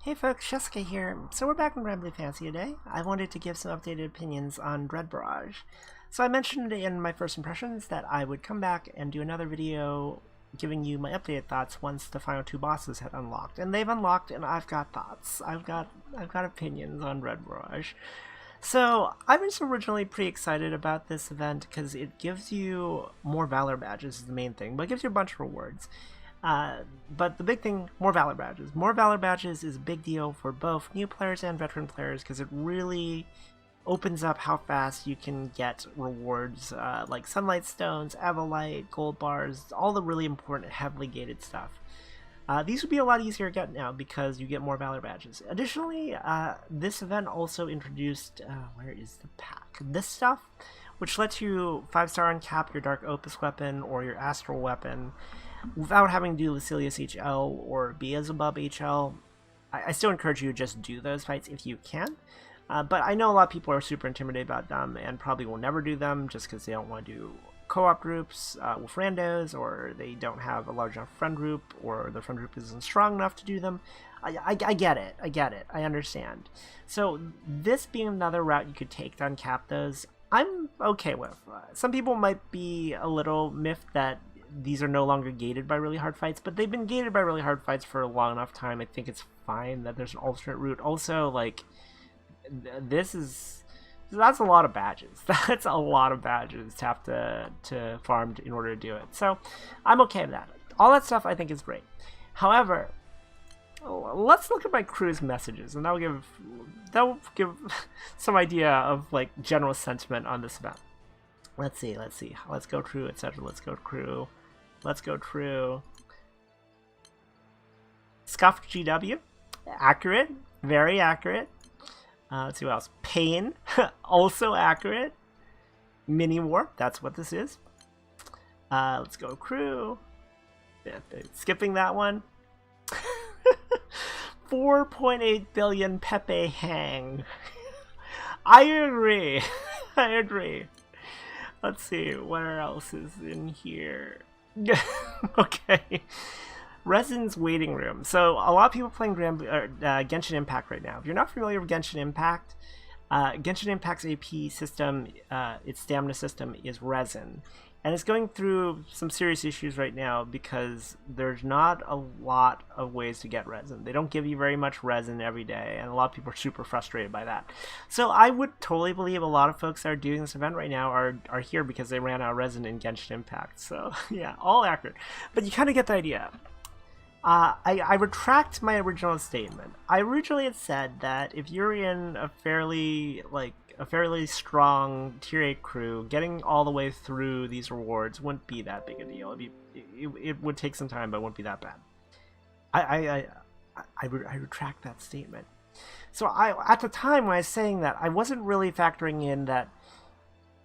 Hey folks, Jessica here. So we're back in Granblue Fantasy today. I wanted to give some updated opinions on Dread Barrage. So I mentioned in my first impressions that I would come back and do another video giving you my updated thoughts once the final two bosses had unlocked. And they've unlocked and I've got thoughts. I've got opinions on Dread Barrage. So I was originally pretty excited about this event because it gives you more Valor badges is the main thing, but it gives you a bunch of rewards. But the big thing, more Valor badges. More Valor badges is a big deal for both new players and veteran players because it really opens up how fast you can get rewards like Sunlight Stones, Avalite, Gold Bars, all the really important heavily gated stuff. These would be a lot easier to get now because you get more Valor badges. Additionally, this event also introduced, where is the pack? This stuff, which lets you 5-star uncap your Dark Opus weapon or your Astral weapon without having to do Lucilius HL or Beelzebub HL. I still encourage you to just do those fights if you can. But I know a lot of people are super intimidated about them and probably will never do them just because they don't want to do co-op groups with randos, or they don't have a large enough friend group, or the friend group isn't strong enough to do them. I get it. I understand. So this being another route you could take to uncap those, I'm okay with. Some people might be a little miffed that these are no longer gated by really hard fights, but they've been gated by really hard fights for a long enough time. I think it's fine that there's an alternate route. Also, like, that's a lot of badges. That's a lot of badges to have to farm in order to do it. So I'm okay with that. All that stuff I think is great. However, let's look at my crew's messages, and that'll give some idea of like general sentiment on this event. Let's see. Let's go crew, etc. Let's go crew. Scuffed GW. Accurate. Very accurate. Let's see what else. Pain. Also accurate. Mini War. That's what this is. Let's go crew. Skipping that one. 4.8 billion Pepe Hang. I agree. Let's see, where else is in here? Okay. Resin's Waiting Room. So, a lot of people playing Genshin Impact right now. If you're not familiar with Genshin Impact, Genshin Impact's AP system, its stamina system, is Resin. And it's going through some serious issues right now because there's not a lot of ways to get resin. They don't give you very much resin every day, and a lot of people are super frustrated by that. So I would totally believe a lot of folks that are doing this event right now are here because they ran out of resin in Genshin Impact. So yeah, all accurate. But you kind of get the idea. I retract my original statement. I originally had said that if you're in a fairly strong tier 8 crew, getting all the way through these rewards wouldn't be that big a deal. It would take some time, but it wouldn't be that bad. I retract that statement. So at the time when I was saying that, I wasn't really factoring in that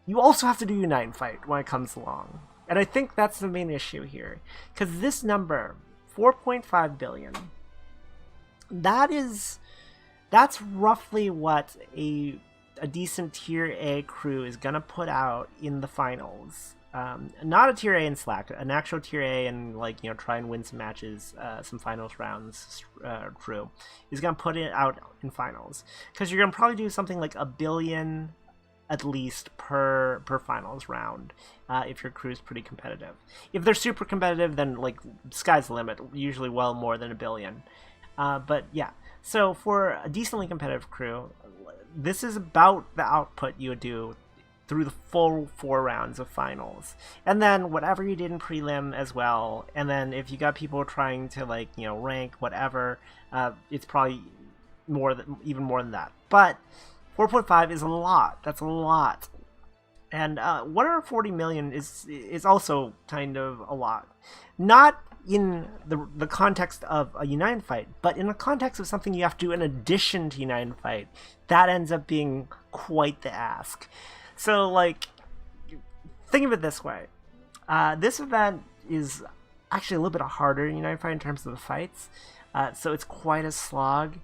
you also have to do Unite and Fight when it comes along. And I think that's the main issue here. Because this number, 4.5 billion, that's roughly what a decent tier A crew is gonna put out in the finals. Not a tier A in Slack, an actual tier A and try and win some matches, some finals rounds crew is gonna put it out in finals, because you're gonna probably do something like 1 billion at least per finals round if your crew is pretty competitive. If they're super competitive, then sky's the limit, usually well more than 1 billion. But yeah, so for a decently competitive crew, this is about the output you would do through the full 4 rounds of finals, and then whatever you did in prelim as well. And then if you got people trying to rank whatever, it's probably even more than that. But 4.5 is a lot. That's a lot. And 140 million is also kind of a lot. Not in the context of a Unite Fight, but in the context of something you have to do in addition to Unite Fight. That ends up being quite the ask. So, think of it this way. This event is actually a little bit harder in Unite Fight in terms of the fights. So it's quite a slog.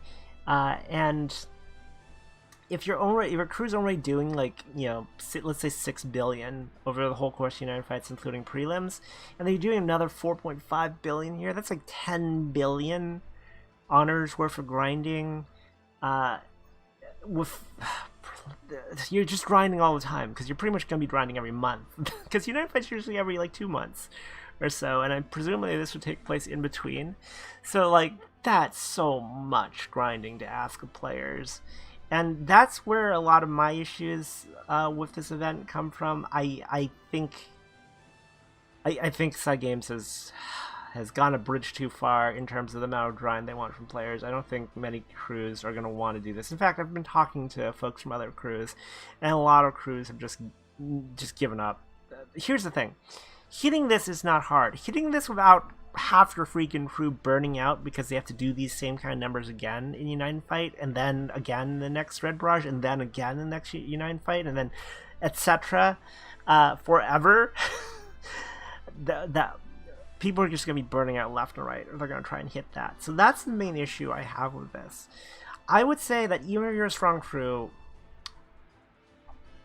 And if your crew's already doing let's say 6 billion over the whole course of United Fights, including prelims, and then you're doing another 4.5 billion here, that's like 10 billion honors worth of grinding. With you're just grinding all the time because you're pretty much gonna be grinding every month because United Fight's usually every like 2 months or so, and I presumably this would take place in between. So like that's so much grinding to ask of players, and that's where a lot of my issues with this event come from. I think Side Games has gone a bridge too far in terms of the amount of grind they want from players. I don't think many crews are going to want to do this. In fact, I've been talking to folks from other crews, and a lot of crews have just given up. Here's the thing. Hitting this is not hard. Hitting this without half your freaking crew burning out because they have to do these same kind of numbers again in United Fight, and then again in the next Dread Barrage, and then again in the next United Fight, and then etc. Forever. that people are just going to be burning out left and right, or they're going to try and hit that. So that's the main issue I have with this. I would say that even if you're a strong crew,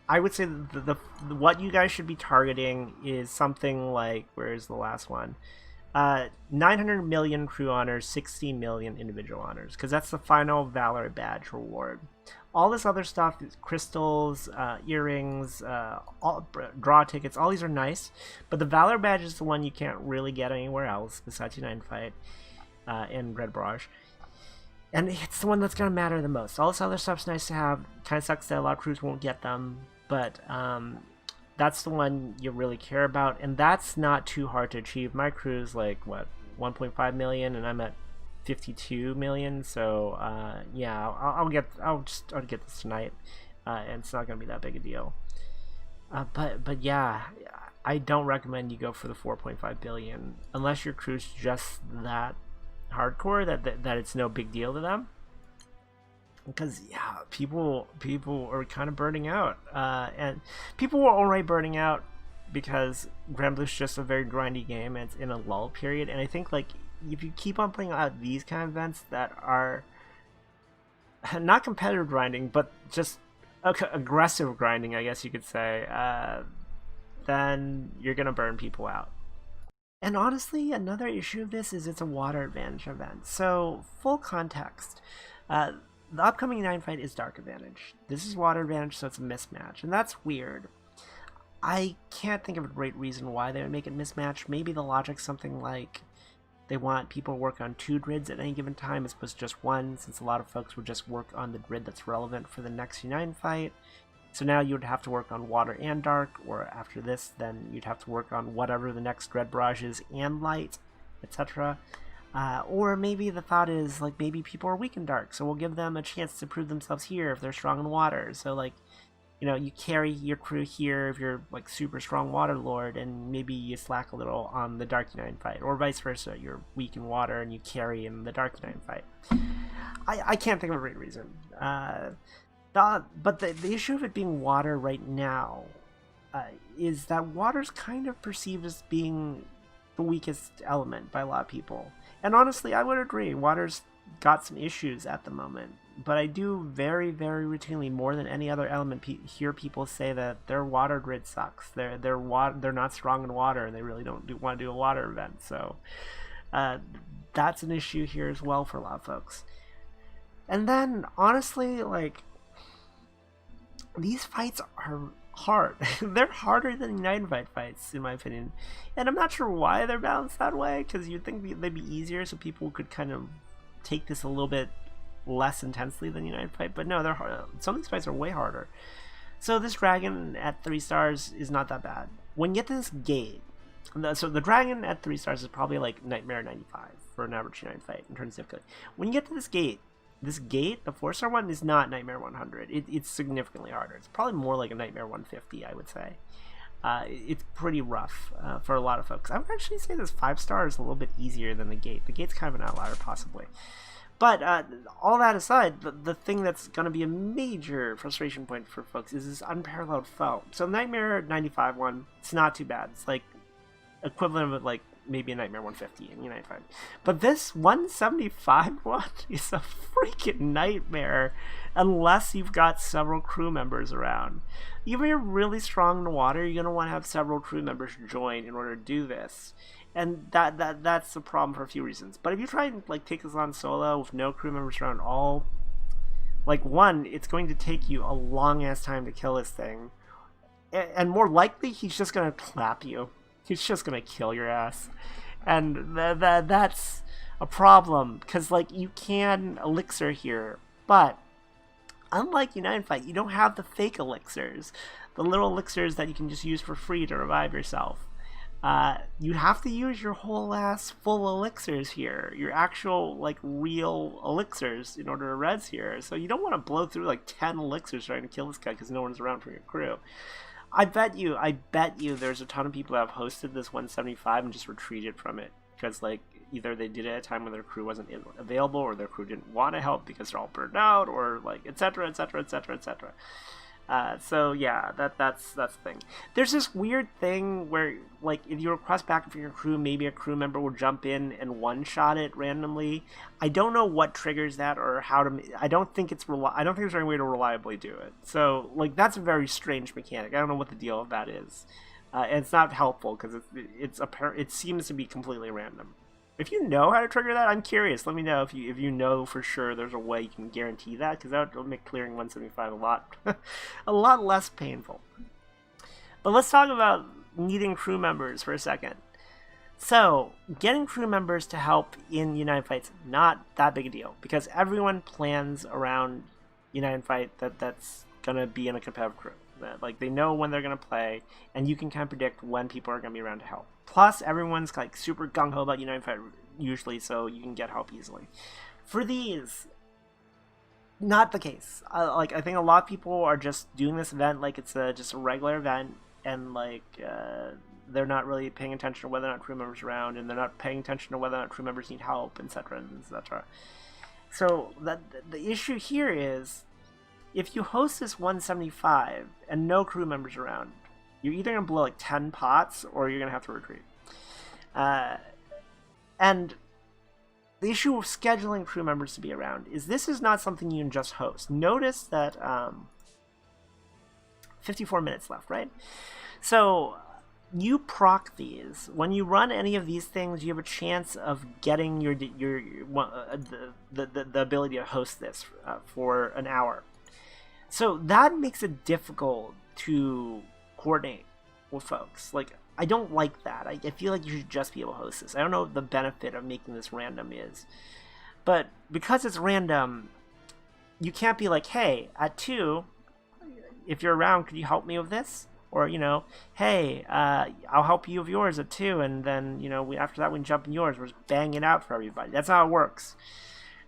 I would say the what you guys should be targeting is something like, where's the last one? 900 million crew honors, 60 million individual honors, because that's the final Valor badge reward. All this other stuff is crystals, earrings, draw tickets. All these are nice, but the Valor badge is the one you can't really get anywhere else besides United Fight and Dread Barrage. And it's the one that's going to matter the most. All this other stuff's nice to have. Kind of sucks that a lot of crews won't get them, but that's the one you really care about, and that's not too hard to achieve. My crew's like, what, 1.5 million, and I'm at 52 million, so yeah, I'll get this tonight, and it's not gonna be that big a deal. But yeah, I don't recommend you go for the 4.5 billion unless your crew's just that hardcore that it's no big deal to them. Because yeah, people are kind of burning out, and people were already burning out because Granblue's just a very grindy game, and it's in a lull period. And I think like if you keep on putting out these kind of events that are not competitive grinding, but just aggressive grinding, I guess you could say, then you're gonna burn people out. And honestly, another issue of this is it's a water advantage event. So full context. The upcoming United Fight is Dark Advantage. This is Water Advantage, so it's a mismatch, and that's weird. I can't think of a great reason why they would make it mismatch. Maybe the logic's something like they want people to work on 2 grids at any given time as opposed to just 1, since a lot of folks would just work on the grid that's relevant for the next United Fight. So now you would have to work on Water and Dark, or after this, then you'd have to work on whatever the next Dread Barrage is and Light, etc. Or maybe the thought is, like, maybe people are weak in Dark, so we'll give them a chance to prove themselves here if they're strong in Water. So, like, you know, you carry your crew here if you're, like, super strong Water Lord, and maybe you slack a little on the Dark United Fight. Or vice versa, you're weak in Water and you carry in the Dark United Fight. I can't think of a great reason. But the issue of it being Water right now is that Water's kind of perceived as being the weakest element by a lot of people. And honestly, I would agree. Water's got some issues at the moment, but I do very, very routinely, more than any other element, hear people say that their water grid sucks. They're not strong in water, and they really don't want to do a water event. So that's an issue here as well for a lot of folks. And then, honestly, like, these fights are hard. They're harder than United Fight fights, in my opinion, and I'm not sure why they're balanced that way, because you'd think they'd be easier so people could kind of take this a little bit less intensely than United Fight, but no, they're hard. Some of these fights are way harder. So this dragon at 3 stars is not that bad. When you get to this gate, so the dragon at 3 stars is probably like Nightmare 95 for an average United Fight in terms of difficulty. When you get to this gate, the 4-star one is not Nightmare 100. It's significantly harder. It's probably more like a Nightmare 150, I would say. It's pretty rough for a lot of folks. I would actually say this 5-star is a little bit easier than the gate. The gate's kind of an outlier, possibly. But all that aside, the thing that's going to be a major frustration point for folks is this unparalleled foe. So Nightmare 95 one, it's not too bad. It's like equivalent of like maybe a Nightmare 150 in United Fight. But this 175 one is a freaking nightmare unless you've got several crew members around. Even if you're really strong in the water, you're going to want to have several crew members join in order to do this. And that's a problem for a few reasons. But if you try and like take this on solo with no crew members around all, like, one, it's going to take you a long ass time to kill this thing, and more likely he's just gonna clap you. He's just gonna kill your ass, and that's a problem, because like you can elixir here, but unlike United Fight, you don't have the fake elixirs, the little elixirs that you can just use for free to revive yourself. You have to use your whole ass full elixirs here, your actual like real elixirs, in order to res here. So you don't want to blow through like 10 elixirs trying to kill this guy because no one's around for your crew. I bet you there's a ton of people that have hosted this 175 and just retreated from it because like either they did it at a time when their crew wasn't available, or their crew didn't want to help because they're all burned out, or like etc etc etc etc. So yeah, that's the thing. There's this weird thing where like if you request backup from your crew, maybe a crew member will jump in and one-shot it randomly. I don't know what triggers that or how to. I don't think there's any way to reliably do it. So like that's a very strange mechanic. I don't know what the deal of that is, and it's not helpful because it seems to be completely random. If you know how to trigger that, I'm curious. Let me know if you know for sure there's a way you can guarantee that, because that would make clearing 175 a lot less painful. But let's talk about needing crew members for a second. So, getting crew members to help in United Fight's not that big a deal, because everyone plans around United Fight that's gonna be in a competitive crew. Like they know when they're gonna play, and you can kind of predict when people are gonna be around to help. Plus, everyone's like super gung ho about United Fight usually, so you can get help easily. For these, not the case. I think a lot of people are just doing this event like it's just a regular event, and like they're not really paying attention to whether or not crew members are around, and they're not paying attention to whether or not crew members need help, etc. etc. So the issue here is, if you host this 175 and no crew members around, you're either going to blow like 10 pots or you're going to have to retreat. And the issue with scheduling crew members to be around is this is not something you can just host. Notice that 54 minutes left, right? So you proc these. When you run any of these things, you have a chance of getting the ability to host this for an hour. So that makes it difficult to coordinate with folks. Like, I don't like that. I feel like you should just be able to host this. I don't know what the benefit of making this random is. But because it's random, you can't be like, hey, at 2, if you're around, could you help me with this? Or, you know, hey, I'll help you with yours at 2, and then, you know, after that we can jump in yours. We're just banging it out for everybody. That's how it works.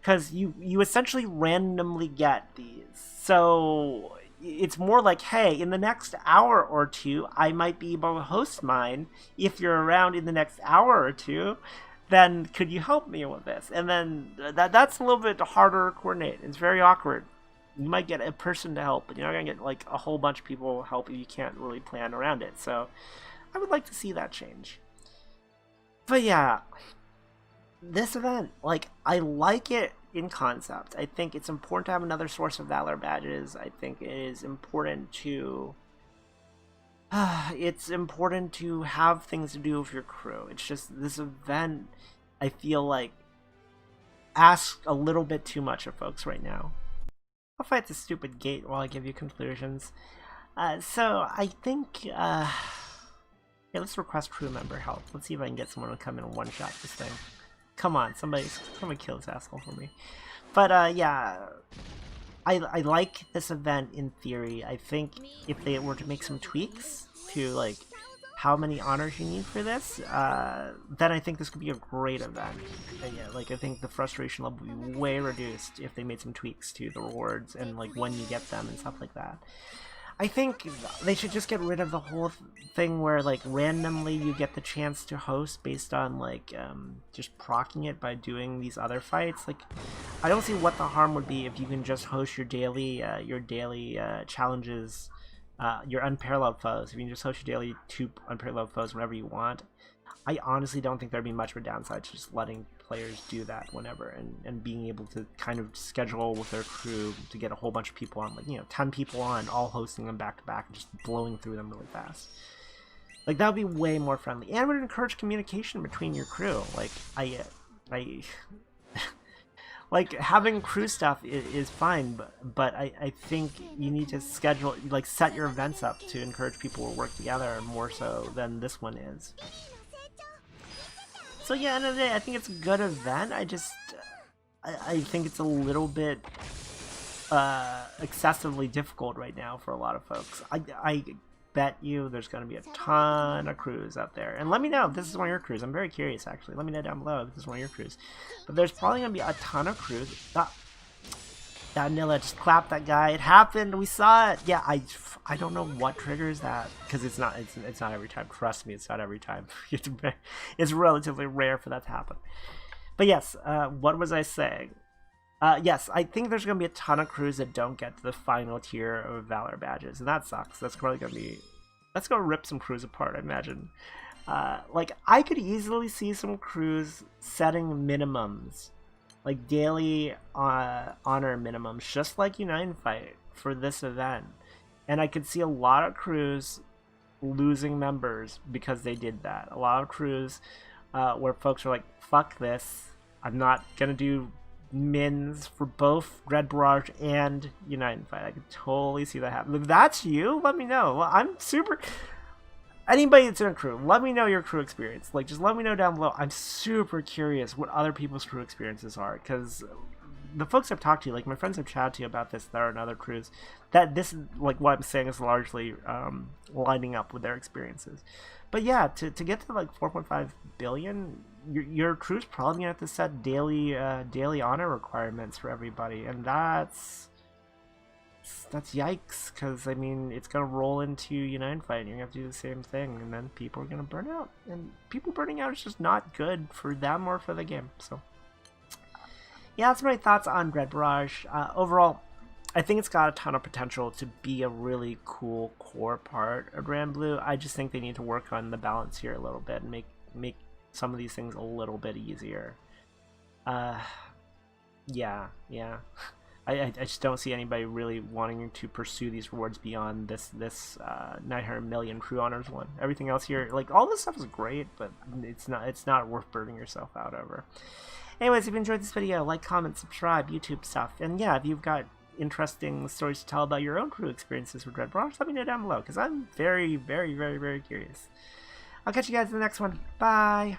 Because you essentially randomly get these. So it's more like, hey, in the next hour or 2, I might be able to host mine. If you're around in the next hour or 2, then could you help me with this? And then that's a little bit harder to coordinate. It's very awkward. You might get a person to help, but you're not going to get like a whole bunch of people help if you can't really plan around it. So I would like to see that change. But yeah, this event, like, I like it in concept. I think it's important to have another source of Valor badges. I think it is important to have things to do with your crew. It's just this event, I feel like, asks a little bit too much of folks right now. I'll fight the stupid gate while I give you conclusions. So I think yeah, let's request crew member help. Let's see if I can get someone to come in and one-shot this thing. Come on, somebody kill this asshole for me. But yeah, I like this event in theory. I think if they were to make some tweaks to like how many honors you need for this, then I think this could be a great event. And yeah, like I think the frustration level would be way reduced if they made some tweaks to the rewards and like when you get them and stuff like that. I think they should just get rid of the whole thing where like randomly you get the chance to host based on like just proccing it by doing these other fights. Like, I don't see what the harm would be if you can just host your daily challenges, your unparalleled foes. If you can just host your daily 2 unparalleled foes whenever you want. I honestly don't think there'd be much of a downside to just letting players do that whenever, and being able to kind of schedule with their crew to get a whole bunch of people on, like, you know, 10 people on, all hosting them back to back and just blowing through them really fast. Like, that would be way more friendly, and would encourage communication between your crew. Like, I like, having crew stuff is fine, but I think you need to schedule, like, set your events up to encourage people to work together more so than this one is. So yeah, end of the day, I think it's a good event. I think it's a little bit excessively difficult right now for a lot of folks. I bet you there's going to be a ton of crews out there. And let me know if this is one of your crews. I'm very curious, actually. Let me know down below if this is one of your crews. But there's probably going to be a ton of crews. That Nilla just clapped that guy. It happened. We saw it. Yeah, I don't know what triggers that, because it's not every time. Trust me, it's not every time. It's relatively rare for that to happen. But yes, what was I saying? Yes, I think there's going to be a ton of crews that don't get to the final tier of Valor badges, and that sucks. That's probably going to be... That's going to rip some crews apart, I imagine. Like, I could easily see some crews setting minimums, like daily honor minimums, just like Unite and Fight for this event. And I could see a lot of crews losing members because they did that. A lot of crews where folks are like, fuck this, I'm not going to do mins for both Dread Barrage and Unite and Fight. I could totally see that happen. If that's you, let me know. Well, I'm super... Anybody that's in a crew, let me know your crew experience. Like, just let me know down below. I'm super curious what other people's crew experiences are, because the folks I've talked to, like my friends have chatted to you about this that are in other crews, that this, like what I'm saying, is largely lining up with their experiences. But yeah, to get to like 4.5 billion, your crew's probably gonna have to set daily honor requirements for everybody, and that's yikes, because I mean it's gonna roll into Unite Fight and you're gonna have to do the same thing, and then people are gonna burn out, and people burning out is just not good for them or for the game. So yeah, that's my thoughts on Dread Barrage. Overall, I think it's got a ton of potential to be a really cool core part of Granblue. I just think they need to work on the balance here a little bit and make some of these things a little bit easier. Yeah. I just don't see anybody really wanting to pursue these rewards beyond this 900 million crew honors one. Everything else here, like, all this stuff is great, but it's not worth burning yourself out over. Anyways, if you enjoyed this video, like, comment, subscribe, YouTube stuff, and yeah, if you've got interesting stories to tell about your own crew experiences with Dread Barrage, let me know down below, because I'm very, very, very, very curious. I'll catch you guys in the next one. Bye!